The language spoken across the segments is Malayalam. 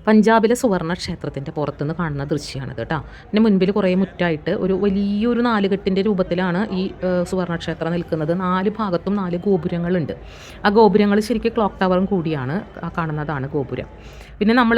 പഞ്ചാബിലെ സുവർണ ക്ഷേത്രത്തിൻ്റെ പുറത്തുനിന്ന് കാണുന്ന ദൃശ്യമാണിത് കേട്ടോ. പിന്നെ മുൻപിൽ കുറേ മുറ്റായിട്ട് ഒരു വലിയൊരു നാലുകെട്ടിൻ്റെ രൂപത്തിലാണ് ഈ സുവർണ ക്ഷേത്രം നിൽക്കുന്നത്. 4 ഭാഗത്തും 4 ഗോപുരങ്ങളുണ്ട്. ആ ഗോപുരങ്ങൾ ശരിക്കും ക്ലോക്ക് ടവറും കൂടിയാണ്. കാണുന്നതാണ് ഗോപുരം. പിന്നെ നമ്മൾ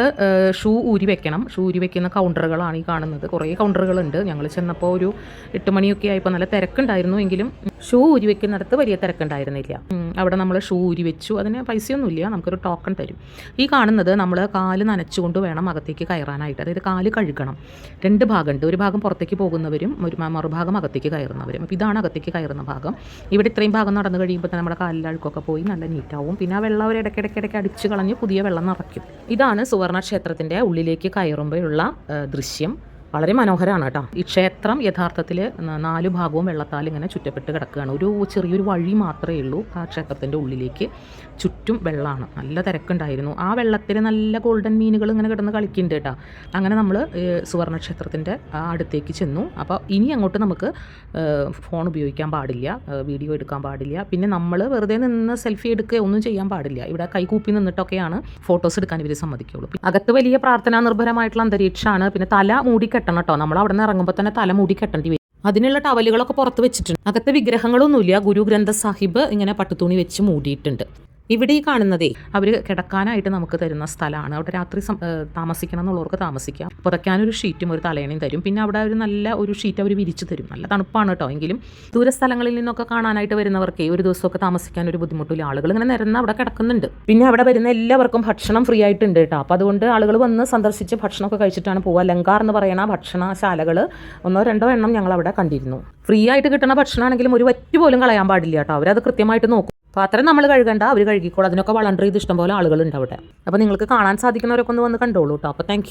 ഷൂ ഊരി വെക്കണം. ഷൂ ഊരി വെക്കുന്ന കൗണ്ടറുകളാണ് ഈ കാണുന്നത്. കുറേ കൗണ്ടറുകളുണ്ട്. ഞങ്ങൾ ചെന്നപ്പോൾ ഒരു 8 മണിയൊക്കെ ആയപ്പോൾ നല്ല തിരക്കുണ്ടായിരുന്നു. എങ്കിലും ഷൂ ഊരി വെക്കുന്നിടത്ത് വലിയ തിരക്കുണ്ടായിരുന്നില്ല. അവിടെ നമ്മൾ ഷൂ ഊരി വെച്ചു. അതിന് പൈസയൊന്നുമില്ല, നമുക്കൊരു ടോക്കൺ തരും. ഈ കാണുന്നത് നമ്മൾ കാല് നനച്ചുകൊണ്ട് വേണം അകത്തേക്ക് കയറാനായിട്ട്. അതായത് കാല് കഴുകണം. 2 ഭാഗമുണ്ട്. ഒരു ഭാഗം പുറത്തേക്ക് പോകുന്നവരും മറുഭാഗം അകത്തേക്ക് കയറുന്നവരും. അപ്പോൾ ഇതാണ് അകത്തേക്ക് കയറുന്ന ഭാഗം. ഇവിടെ ഇത്രയും ഭാഗം നടന്നു കഴിയുമ്പോൾ തന്നെ നമ്മുടെ കാലിൽ അഴുക്കൊക്കെ പോയി നല്ല നീറ്റാവും. പിന്നെ ആ വെള്ളം അവർ ഇടയ്ക്കിടയ്ക്ക് അടിച്ച് കളഞ്ഞ് പുതിയ വെള്ളം നിറയ്ക്കും. ഇതാണ് സുവർണ ക്ഷേത്രത്തിൻ്റെ ഉള്ളിലേക്ക് കയറുമ്പോഴുള്ള ദൃശ്യം. വളരെ മനോഹരമാണ് കേട്ടോ. ഈ ക്ഷേത്രം യഥാർത്ഥത്തിൽ 4 ഭാഗവും വെള്ളത്താൽ ഇങ്ങനെ ചുറ്റപ്പെട്ട് കിടക്കുകയാണ്. ഒരു ചെറിയൊരു വഴി മാത്രമേ ഉള്ളൂ ആ ക്ഷേത്രത്തിൻ്റെ ഉള്ളിലേക്ക്. ചുറ്റും വെള്ളമാണ്. നല്ല തിരക്കുണ്ടായിരുന്നു. ആ വെള്ളത്തിൽ നല്ല ഗോൾഡൻ മീനുകൾ ഇങ്ങനെ കിടന്ന് കളിക്കുന്നുണ്ട് കേട്ടോ. അങ്ങനെ നമ്മൾ സുവർണ ക്ഷേത്രത്തിൻ്റെ അടുത്തേക്ക് ചെന്നു. അപ്പോൾ ഇനി അങ്ങോട്ട് നമുക്ക് ഫോൺ ഉപയോഗിക്കാൻ പാടില്ല, വീഡിയോ എടുക്കാൻ പാടില്ല. പിന്നെ നമ്മൾ വെറുതെ നിന്ന് സെൽഫി എടുക്കുക ഒന്നും ചെയ്യാൻ പാടില്ല. ഇവിടെ കൈകൂപ്പി നിന്നിട്ടൊക്കെയാണ് ഫോട്ടോസ് എടുക്കാൻ ഇവർ സമ്മതിക്കുള്ളൂ. അകത്ത് വലിയ പ്രാർത്ഥനാ നിർഭരമായിട്ടുള്ള അന്തരീക്ഷമാണ്. പിന്നെ തല മൂടി കെട്ടണം കേട്ടോ. നമ്മൾ അവിടെ നിന്ന് ഇറങ്ങുമ്പോൾ തന്നെ തല മൂടി കെട്ടേണ്ടി വരും. അതിനുള്ള ടവലുകളൊക്കെ പുറത്ത് വെച്ചിട്ടുണ്ട്. അകത്തെ വിഗ്രഹങ്ങളൊന്നുമില്ല. ഗുരു ഗ്രന്ഥ സാഹിബ് ഇങ്ങനെ പട്ടുതുണി വെച്ച് മൂടിയിട്ടുണ്ട്. ഇവിടെ ഈ കാണുന്നതേ അവർ കിടക്കാനായിട്ട് നമുക്ക് തരുന്ന സ്ഥലമാണ്. അവിടെ രാത്രി താമസിക്കണം എന്നുള്ളവർക്ക് താമസിക്കാം. പുറയ്ക്കാനൊരു ഷീറ്റും ഒരു തലയണയും തരും. പിന്നെ അവിടെ ഒരു നല്ല ഒരു ഷീറ്റ് അവർ വിരിച്ചു തരും. നല്ല തണുപ്പാണ് കേട്ടോ. എങ്കിലും ദൂരസ്ഥലങ്ങളിൽ നിന്നൊക്കെ കാണാനായിട്ട് വരുന്നവർക്ക് ഒരു ദിവസമൊക്കെ താമസിക്കാൻ ഒരു ബുദ്ധിമുട്ടില്ല. ആളുകൾ ഇങ്ങനെ നിരന്ന് അവിടെ കിടക്കുന്നുണ്ട്. പിന്നെ അവിടെ വരുന്ന എല്ലാവർക്കും ഭക്ഷണം ഫ്രീ ആയിട്ടുണ്ട് കേട്ടോ. അപ്പോൾ അതുകൊണ്ട് ആളുകൾ വന്ന് സന്ദർശിച്ച് ഭക്ഷണമൊക്കെ കഴിച്ചിട്ടാണ് പോവുക. ലങ്കാർ എന്ന് പറയുന്ന ഭക്ഷണശാലകൾ 1-2 എണ്ണം ഞങ്ങൾ അവിടെ കണ്ടിരുന്നു. ഫ്രീ ആയിട്ട് കിട്ടുന്ന ഭക്ഷണമാണെങ്കിലും ഒരു വറ്റ് പോലും കളയാൻ പാടില്ല കേട്ടോ. അവരത് കൃത്യമായിട്ട് നോക്കും. പാത്രം നമ്മൾ കഴുകണ്ട, അവർ കഴുകിക്കോളും. അതിനൊക്കെ വളണ്ടർ ചെയ്ത് ഇഷ്ടംപോലെ ആളുകളുണ്ട് അവിടെ. അപ്പോൾ നിങ്ങൾക്ക് കാണാൻ സാധിക്കുന്നവരൊക്കെ ഒന്ന് വന്ന് കണ്ടോളൂ കേട്ടോ. അപ്പോൾ താങ്ക്